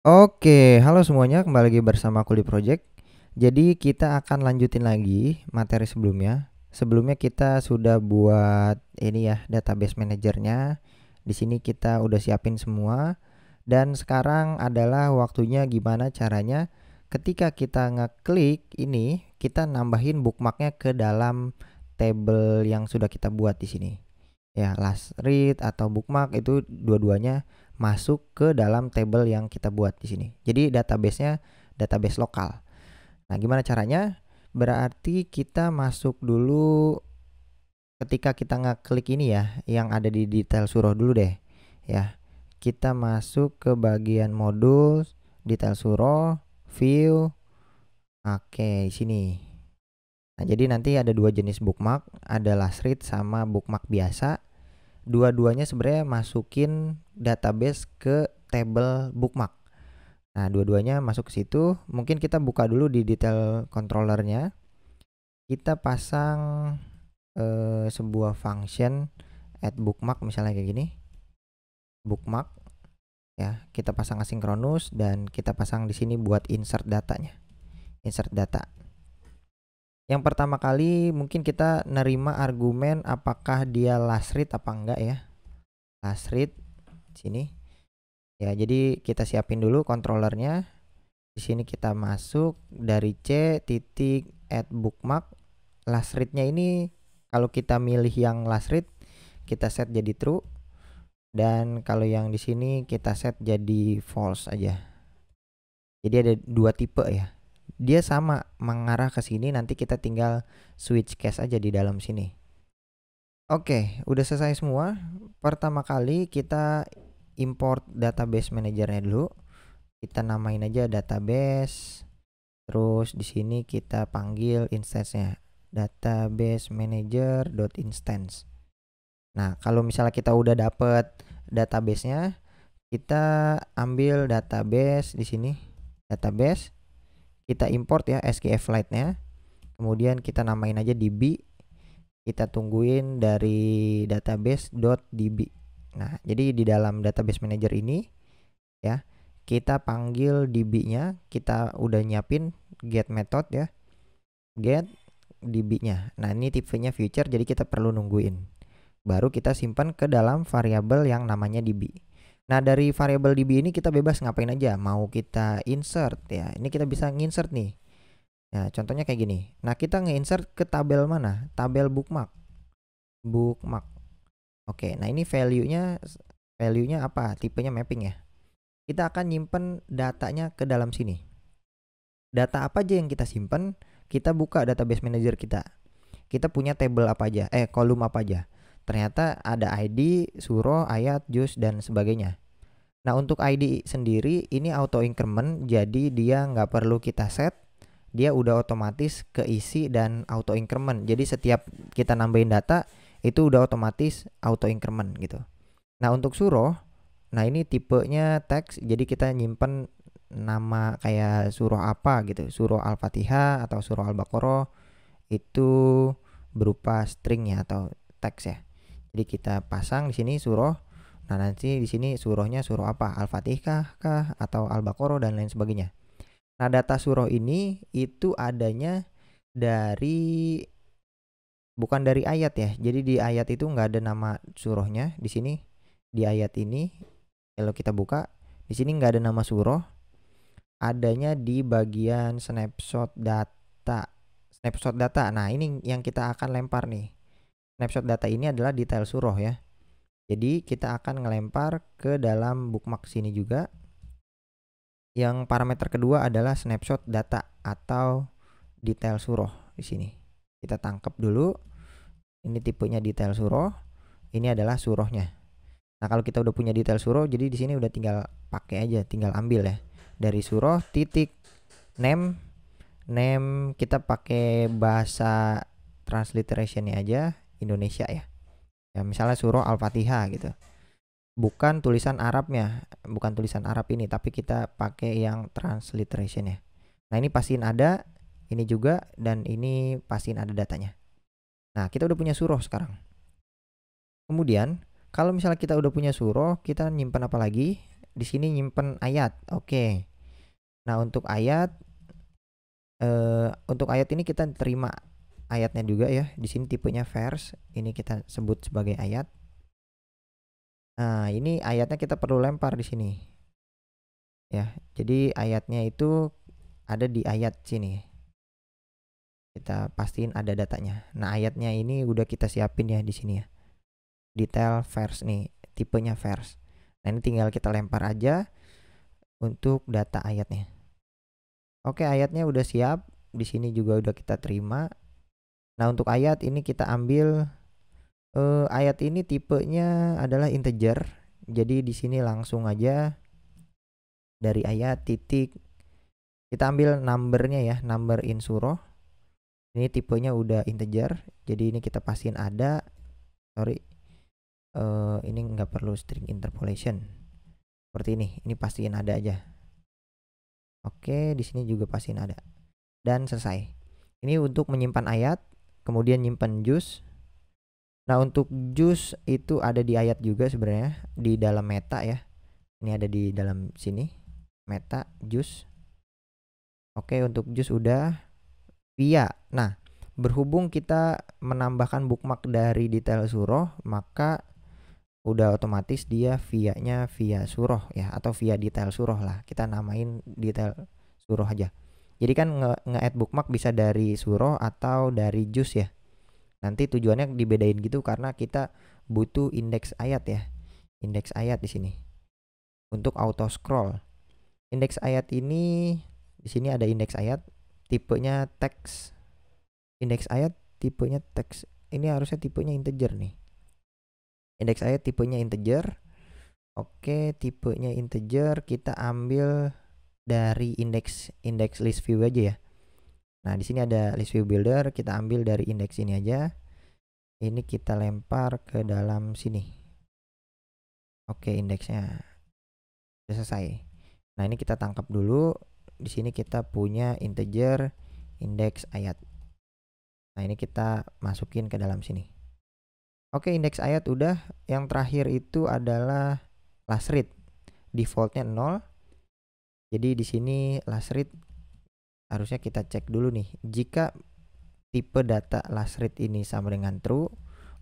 Oke, halo semuanya, kembali lagi bersama Kuli Project. Jadi kita akan lanjutin lagi materi sebelumnya. Sebelumnya kita sudah buat ini ya, database manajernya. Di sini kita udah siapin semua. Dan sekarang adalah waktunya gimana caranya ketika kita ngeklik ini, kita nambahin bookmarknya ke dalam table yang sudah kita buat di sini. Ya, last read atau bookmark itu dua-duanya masuk ke dalam table yang kita buat di sini. Jadi database-nya database lokal. Nah, gimana caranya? Berarti kita masuk dulu ketika kita ngeklik ini ya, yang ada di detail suruh dulu deh. Ya. Kita masuk ke bagian modul, detail suruh, view. Oke, di sini. Nah, jadi nanti ada dua jenis bookmark, ada last read sama bookmark biasa. Dua-duanya sebenarnya masukin database ke table bookmark. Nah, dua-duanya masuk ke situ. Mungkin kita buka dulu di detail controllernya. Kita pasang sebuah function add bookmark misalnya kayak gini. Bookmark ya, kita pasang asinkronus dan kita pasang di sini buat insert datanya. Insert data. Yang pertama kali mungkin kita nerima argumen apakah dia last read apa enggak ya. Last read sini. Ya, jadi kita siapin dulu controllernya. Di sini kita masuk dari C titik add bookmark. Last read-nya ini kalau kita milih yang last read, kita set jadi true. Dan kalau yang di sini kita set jadi false aja. Jadi ada dua tipe ya. Dia sama mengarah ke sini, nanti kita tinggal switch case aja di dalam sini. Oke, udah selesai semua. Pertama kali kita import database manajernya dulu. Kita namain aja database. Terus di sini kita panggil instance-nya database manager.instance. Nah, kalau misalnya kita udah dapet database-nya, kita ambil database di sini. Database kita import ya SQLite-nya. Kemudian kita namain aja DB. Kita tungguin dari database.db. Nah, jadi di dalam database manager ini ya, kita panggil db-nya, kita udah nyiapin get method ya. Get db-nya. Nah, ini tipenya future, jadi kita perlu nungguin. Baru kita simpan ke dalam variabel yang namanya db. Nah, dari variabel db ini kita bebas ngapain aja. Mau kita insert ya. Ini kita bisa nginsert nih. Nah, contohnya kayak gini. Nah, kita nge-insert ke tabel mana? Tabel bookmark. Bookmark. Oke, nah ini value-nya apa? Tipenya mapping ya. Kita akan nyimpen datanya ke dalam sini. Data apa aja yang kita simpen? Kita buka database manager kita. Kita punya table apa aja? Kolom apa aja? Ternyata ada ID, suruh, ayat, juz, dan sebagainya. Nah, untuk ID sendiri ini auto increment, jadi dia nggak perlu kita set. Dia udah otomatis keisi dan auto increment. Jadi setiap kita nambahin data itu udah otomatis auto increment gitu. Nah, untuk suruh, nah ini tipenya teks, jadi kita nyimpen nama kayak suruh apa gitu, suruh Al-Fatihah atau suruh Al-Baqarah, itu berupa string ya atau teks ya. Jadi kita pasang di sini suruh. Nah, nanti di sini suruhnya suruh apa? Al-Fatihah kah atau Al-Baqarah dan lain sebagainya. Nah, data suruh ini itu adanya dari bukan dari ayat ya. Jadi di ayat itu nggak ada nama suruhnya. Di sini di ayat ini kalau kita buka di sini nggak ada nama suruh. Adanya di bagian snapshot data. Snapshot data. Nah, ini yang kita akan lempar nih. Snapshot data ini adalah detail suruh ya. Jadi kita akan ngelempar ke dalam bookmark sini juga. Yang parameter kedua adalah snapshot data atau detail suruh di sini. Kita tangkap dulu. Ini tipenya detail suruh. Ini adalah suruhnya. Nah, kalau kita udah punya detail suruh, jadi di sini udah tinggal pakai aja, tinggal ambil ya. Dari suruh titik name kita pakai bahasa transliteration-nya aja Indonesia ya. Ya, misalnya suruh Al-Fatihah gitu. Bukan tulisan Arabnya, bukan tulisan Arab ini, tapi kita pakai yang transliteration ya. Nah, ini pastiin ada, ini juga, dan ini pastiin ada datanya. Nah, kita udah punya suruh sekarang. Kemudian, kalau misalnya kita udah punya suruh, kita nyimpan apa lagi? di sini nyimpen ayat. Oke. Nah, untuk ayat ini kita terima ayatnya juga ya. Di sini tipenya verse, ini kita sebut sebagai ayat. Nah, ini ayatnya kita perlu lempar di sini. Ya, jadi ayatnya itu ada di ayat sini. Kita pastiin ada datanya. Nah, ayatnya ini udah kita siapin ya di sini ya. Detail verse nih, tipenya verse. Nah, ini tinggal kita lempar aja untuk data ayatnya. Oke, ayatnya udah siap. Di sini juga udah kita terima. Nah, untuk ayat ini kita ambil ayat ini tipenya adalah integer. Jadi di sini langsung aja dari ayat titik kita ambil numbernya ya, number in surah. Ini tipenya udah integer. Jadi ini kita pastiin ada. Sorry. Ini nggak perlu string interpolation. Seperti ini pastiin ada aja. Oke, di sini juga pastiin ada. Dan selesai. Ini untuk menyimpan ayat, kemudian nyimpan juice. Nah, untuk juice itu ada di ayat juga sebenarnya, di dalam meta ya. Ini ada di dalam sini, meta juice. Oke, untuk juice udah. Via. Nah, berhubung kita menambahkan bookmark dari detail surah, maka udah otomatis dia via-nya via surah ya, atau via detail surah lah. Kita namain detail surah aja. Jadi kan nge-add bookmark bisa dari surah atau dari juice ya. Nanti tujuannya dibedain gitu karena kita butuh indeks ayat ya. Indeks ayat di sini. Untuk auto scroll. Indeks ayat ini di sini ada indeks ayat tipenya teks. Indeks ayat tipenya teks. Ini harusnya tipenya integer nih. Indeks ayat tipenya integer. Oke, tipenya integer kita ambil dari indeks list view aja ya. Nah, di sini ada list view builder, kita ambil dari indeks ini aja. Ini kita lempar ke dalam sini. Oke, indeksnya sudah selesai. Nah, ini kita tangkap dulu. Di sini kita punya integer indeks ayat. Nah, ini kita masukin ke dalam sini. Oke, indeks ayat udah. Yang terakhir itu adalah last read. Defaultnya 0. Jadi di sini last read harusnya kita cek dulu nih. Jika tipe data last read ini sama dengan true,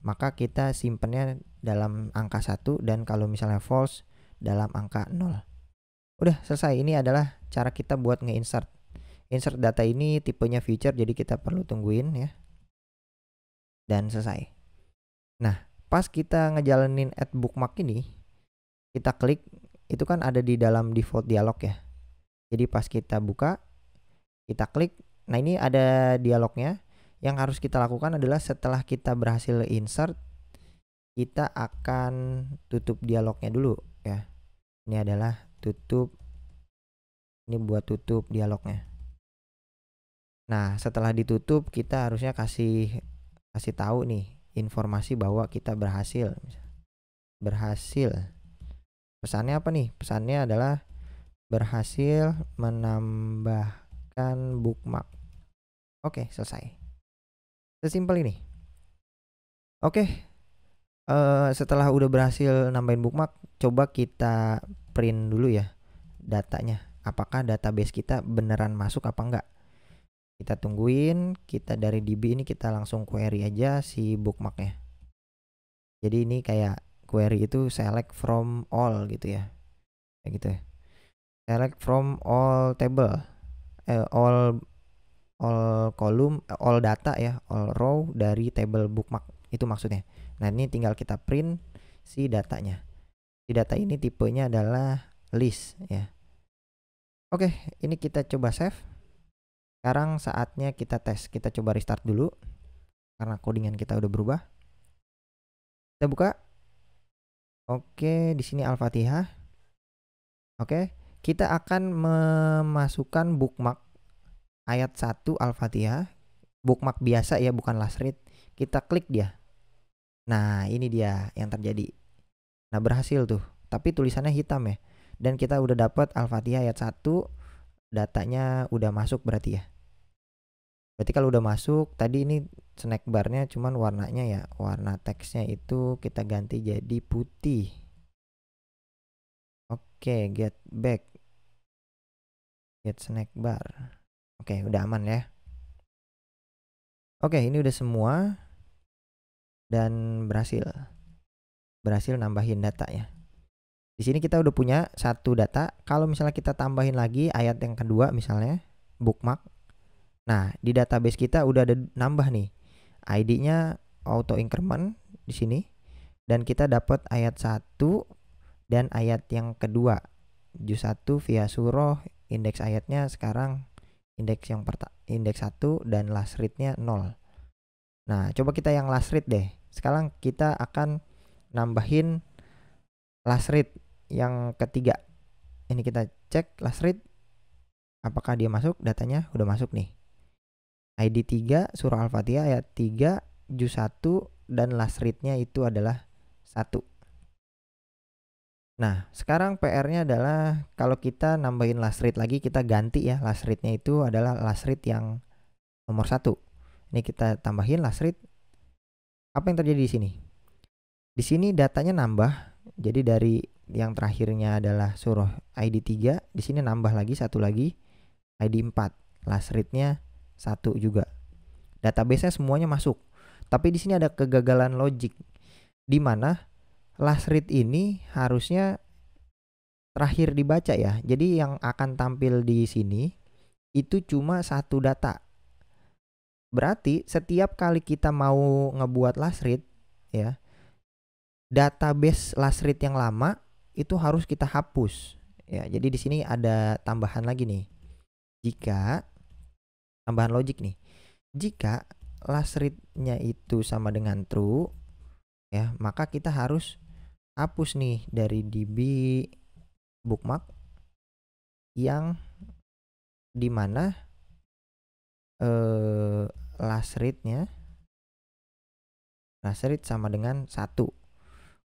maka kita simpennya dalam angka 1, dan kalau misalnya false dalam angka 0. Udah selesai. Ini adalah cara kita buat nge-insert. Insert data ini tipenya feature, jadi kita perlu tungguin ya. Dan selesai. Nah, pas kita ngejalanin add bookmark ini, kita klik, itu kan ada di dalam default dialog ya. Jadi pas kita buka, kita klik. Nah, ini ada dialognya. Yang harus kita lakukan adalah setelah kita berhasil insert, kita akan tutup dialognya dulu ya. Ini adalah tutup. Ini buat tutup dialognya. Nah, setelah ditutup kita harusnya kasih tahu nih informasi bahwa kita berhasil. Pesannya apa nih? Pesannya adalah berhasil menambahkan bookmark. Oke, selesai. Sesimpel ini. Oke. Setelah udah berhasil nambahin bookmark, coba kita print dulu ya datanya. Apakah database kita beneran masuk apa enggak? Kita tungguin. Kita dari DB ini kita langsung query aja si bookmarknya. Jadi ini kayak query itu select from all gitu ya, kayak gitu ya. Select from all table, all column, all data ya, all row dari table bookmark, itu maksudnya. Nah, ini tinggal kita print si datanya. Si data ini tipenya adalah list ya. Oke, ini kita coba save. Sekarang saatnya kita tes. Kita coba restart dulu karena codingan kita udah berubah. Kita buka. Oke, di sini Al-Fatihah. Oke, kita akan memasukkan bookmark ayat 1 Al-Fatihah. Bookmark biasa ya, bukan last read. Kita klik dia. Nah, ini dia yang terjadi. Nah, berhasil tuh. Tapi tulisannya hitam ya. Dan kita udah dapat Al-Fatihah ayat 1. Datanya udah masuk berarti ya. Berarti kalau udah masuk, tadi ini snack barnya cuman warnanya ya, warna teksnya itu kita ganti jadi putih. Oke, get back, get snack bar. Oke, udah aman ya. Oke, ini udah semua dan berhasil nambahin data ya. Di sini kita udah punya satu data. Kalau misalnya kita tambahin lagi ayat yang kedua misalnya bookmark. Nah, di database kita udah ada nambah nih. ID-nya auto increment di sini dan kita dapat ayat 1 dan ayat yang kedua. Juz 1 via suroh, indeks ayatnya sekarang indeks 1 dan last read-nya 0. Nah, coba kita yang last read deh. Sekarang kita akan nambahin last read yang ketiga. Ini kita cek last read apakah dia masuk, datanya udah masuk nih. ID 3 surah Al-Fatihah ayat 3 juz 1 dan last read-nya itu adalah 1. Nah, sekarang PR-nya adalah kalau kita nambahin last read lagi, kita ganti ya last read-nya itu adalah last read yang nomor 1. Ini kita tambahin last read. Apa yang terjadi di sini? Di sini datanya nambah. Jadi dari yang terakhirnya adalah surah ID 3, di sini nambah lagi satu lagi ID 4. Last read-nya 1 juga. Database-nya semuanya masuk. Tapi di sini ada kegagalan logik di mana last read ini harusnya terakhir dibaca ya. Jadi yang akan tampil di sini itu cuma satu data. Berarti setiap kali kita mau ngebuat last read ya, database last read yang lama itu harus kita hapus. Ya, jadi di sini ada tambahan lagi nih. Jika tambahan logik nih. Jika last read-nya itu sama dengan true ya, maka kita harus hapus nih dari DB bookmark yang dimana last read sama dengan 1.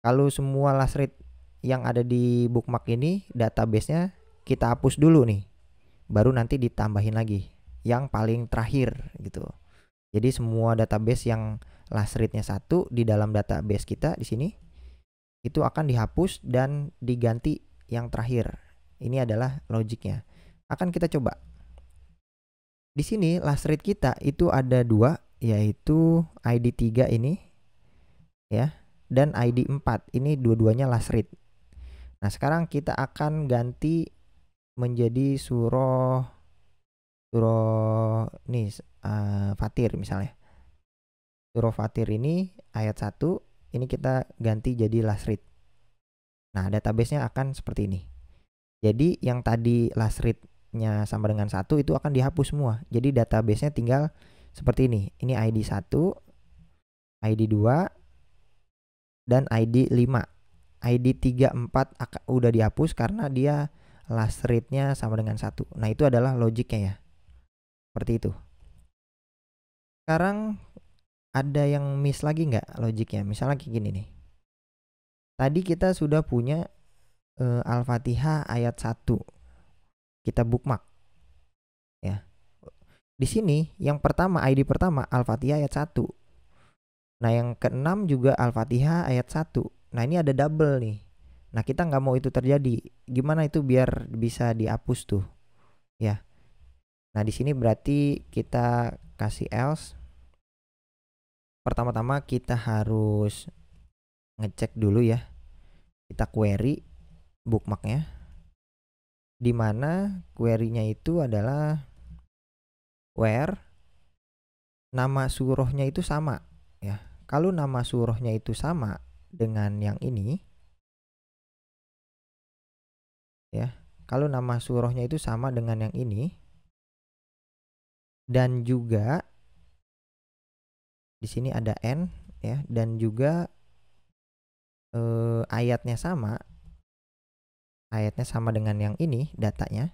Kalau semua last read yang ada di bookmark ini database-nya kita hapus dulu nih, baru nanti ditambahin lagi yang paling terakhir gitu. Jadi semua database yang last read-nya 1 di dalam database kita di sini itu akan dihapus dan diganti yang terakhir. Ini adalah logiknya. Akan kita coba. Di sini last read kita itu ada 2, yaitu ID 3 ini ya dan ID 4. Ini dua-duanya last read. Nah, sekarang kita akan ganti menjadi surah nih Fatir misalnya. Surah Fatir ini ayat 1, ini kita ganti jadi last read. Nah, database-nya akan seperti ini. Jadi yang tadi last read-nya sama dengan 1 itu akan dihapus semua. Jadi database-nya tinggal seperti ini. Ini ID 1, ID 2 dan ID 5. ID 3, 4 udah dihapus karena dia last read-nya sama dengan 1. Nah, itu adalah logiknya ya. Seperti itu. Sekarang ada yang miss lagi nggak logiknya? Misalnya kayak gini nih. Tadi kita sudah punya Al-Fatihah ayat 1. Kita bookmark. Ya. Di sini yang pertama ID pertama Al-Fatihah ayat 1. Nah, yang keenam juga Al-Fatihah ayat 1. Nah, ini ada double nih. Nah, kita nggak mau itu terjadi. Gimana itu biar bisa dihapus tuh? Ya. Nah, di sini berarti kita kasih else. Pertama-tama kita harus ngecek dulu ya. Kita query bookmarknya. Di mana query-nya itu adalah where nama surahnya itu sama ya. Kalau nama surahnya itu sama dengan yang ini ya. Kalau nama surahnya itu sama dengan yang ini dan juga di sini ada n ya dan juga ayatnya sama dengan yang ini datanya.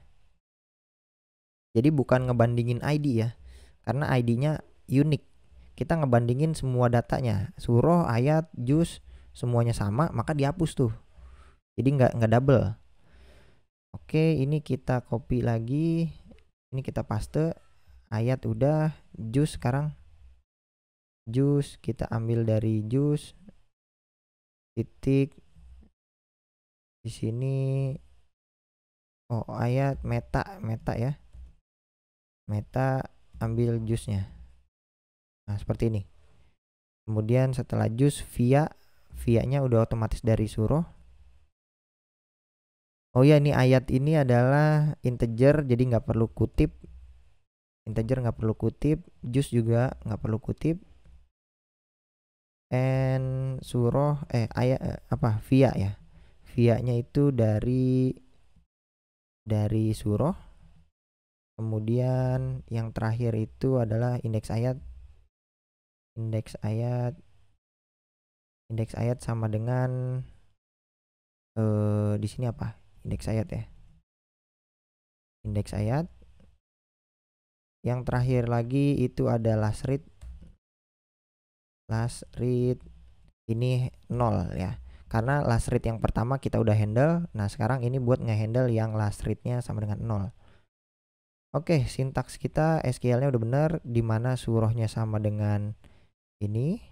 Jadi bukan ngebandingin ID ya, karena ID-nya unik. Kita ngebandingin semua datanya, surah, ayat, juz, semuanya sama, maka dihapus tuh. Jadi nggak double. Oke, ini kita copy lagi, ini kita paste, ayat udah, juz sekarang, juz kita ambil dari juz, titik, di sini Oh, ayat meta ya. Meta, ambil jusnya. Nah, seperti ini. Kemudian setelah jus via-nya udah otomatis dari suruh. Oh ya, ini ayat ini adalah integer, jadi nggak perlu kutip. Integer nggak perlu kutip, jus juga nggak perlu kutip. And suruh ayat via ya. Via-nya itu dari suruh. Kemudian yang terakhir itu adalah indeks ayat. Indeks ayat sama dengan di sini apa? Indeks ayat ya. Indeks ayat. Yang terakhir lagi itu ada last read. Last read ini 0 ya. Karena last read yang pertama kita udah handle. Nah, sekarang ini buat ngehandle yang last read-nya sama dengan 0. Oke, sintaks kita SQL-nya udah bener, dimana surohnya sama dengan ini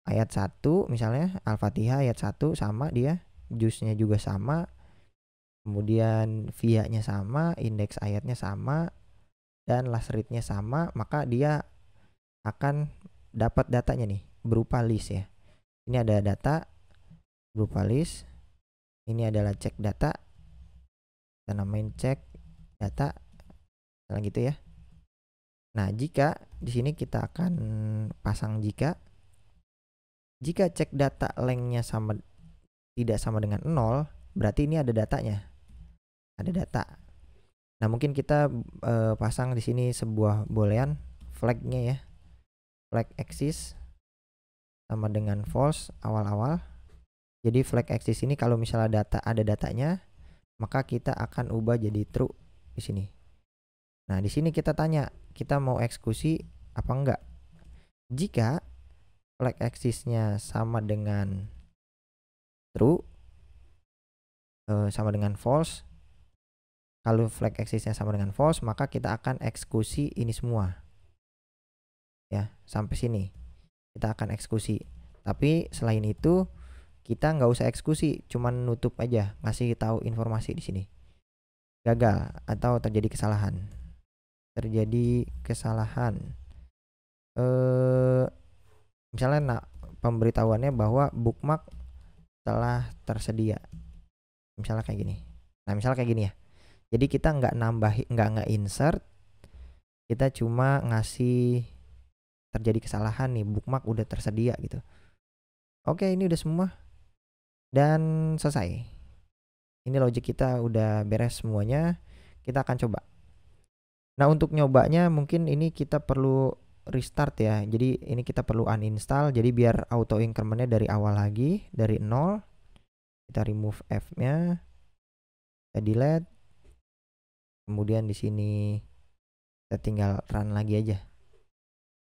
ayat 1 misalnya, Al-Fatihah ayat 1 sama dia, jusnya juga sama, kemudian via-nya sama, indeks ayatnya sama, dan last read-nya sama, maka dia akan dapat datanya nih berupa list ya. Ini ada data berupa list. Ini adalah cek data. Kita namain cek data. Nah, gitu ya. Nah, jika di sini kita akan pasang jika cek data lengthnya tidak sama dengan 0, berarti ini ada datanya. Ada data. Nah, mungkin kita pasang di sini sebuah boolean flag-nya ya. Flag axis sama dengan false awal-awal. Jadi flag axis ini kalau misalnya ada datanya, maka kita akan ubah jadi true di sini. Nah, di sini kita tanya, kita mau eksekusi apa enggak? Jika flag axisnya sama dengan true, sama dengan false. Kalau flag axisnya sama dengan false, maka kita akan eksekusi ini semua. Ya, sampai sini kita akan eksekusi. Tapi selain itu kita nggak usah eksekusi, cuman nutup aja, ngasih tahu informasi di sini. Gagal atau terjadi kesalahan. Misalnya pemberitahuannya bahwa bookmark telah tersedia. Misalnya kayak gini. Nah, misalnya kayak gini ya. Jadi kita nggak insert, kita cuma ngasih terjadi kesalahan nih, bookmark udah tersedia gitu. Oke, ini udah semua dan selesai. Ini logic kita udah beres semuanya. Kita akan coba. Nah, untuk nyobanya mungkin ini kita perlu restart ya. Jadi ini kita perlu uninstall. Jadi biar auto incrementnya dari awal lagi, dari 0. Kita remove F-nya. Kita delete. Kemudian di sini kita tinggal run lagi aja.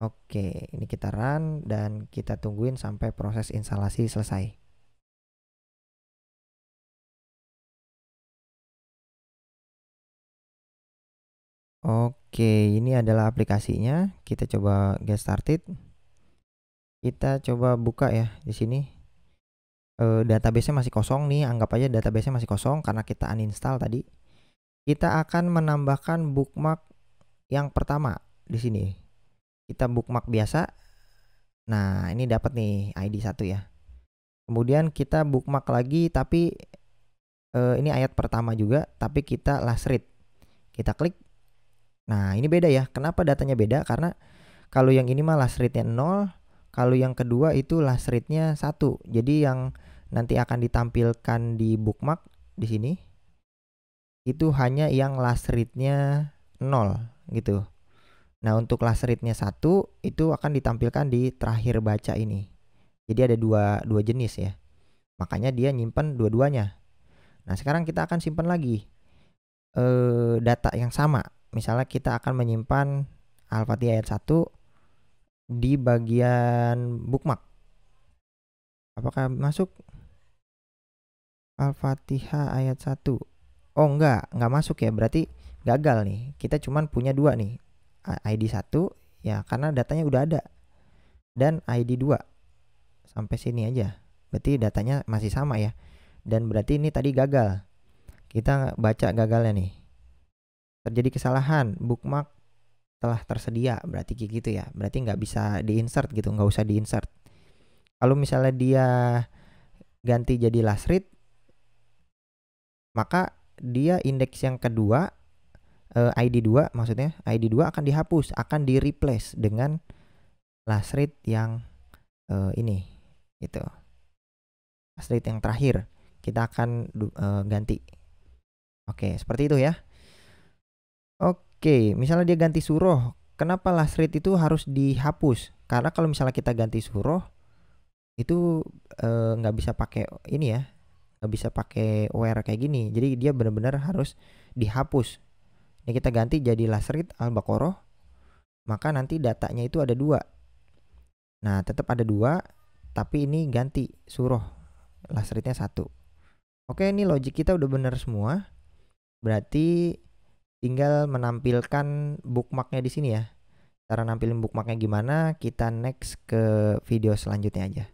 Oke, ini kita run dan kita tungguin sampai proses instalasi selesai. Oke, ini adalah aplikasinya. Kita coba get started. Kita coba buka ya di sini. Database-nya masih kosong nih, anggap aja database-nya masih kosong karena kita uninstall tadi. Kita akan menambahkan bookmark yang pertama di sini. Kita bookmark biasa. Nah, ini dapat nih ID 1 ya. Kemudian kita bookmark lagi tapi ini ayat pertama juga, tapi kita last read. Kita klik. Nah, ini beda ya. Kenapa datanya beda? Karena kalau yang ini mah last read-nya 0, kalau yang kedua itu last read-nya 1. Jadi yang nanti akan ditampilkan di bookmark di sini itu hanya yang last read-nya 0 gitu. Nah, untuk last read-nya 1 itu akan ditampilkan di terakhir baca ini. Jadi ada dua jenis ya. Makanya dia nyimpen dua-duanya. Nah, sekarang kita akan simpan lagi data yang sama. Misalnya kita akan menyimpan Al-Fatihah ayat 1 di bagian bookmark. Apakah masuk? Al-Fatihah ayat 1. Oh, enggak masuk ya. Berarti gagal nih. Kita cuman punya 2 nih. ID 1 ya karena datanya udah ada. Dan ID 2. Sampai sini aja. Berarti datanya masih sama ya. Dan berarti ini tadi gagal. Kita baca gagalnya nih. Terjadi kesalahan, bookmark telah tersedia, berarti kayak gitu ya. Berarti nggak bisa di-insert gitu, nggak usah di-insert. Kalau misalnya dia ganti jadi last read, maka dia indeks yang kedua, ID 2 maksudnya, ID 2 akan dihapus, akan di-replace dengan last read yang ini gitu. Last read yang terakhir kita akan ganti. Oke, seperti itu ya. Oke, misalnya dia ganti suroh, kenapa last read itu harus dihapus? Karena kalau misalnya kita ganti suroh itu nggak bisa pakai ini ya, nggak bisa pakai where kayak gini. Jadi dia benar-benar harus dihapus. Ini kita ganti jadi last read al-baqarah, maka nanti datanya itu ada 2. Nah, tetap ada 2, tapi ini ganti suroh, last readnya 1. Oke, ini logic kita udah benar semua. Berarti tinggal menampilkan bookmarknya di sini ya. Cara nampilin bookmarknya gimana, kita next ke video selanjutnya aja.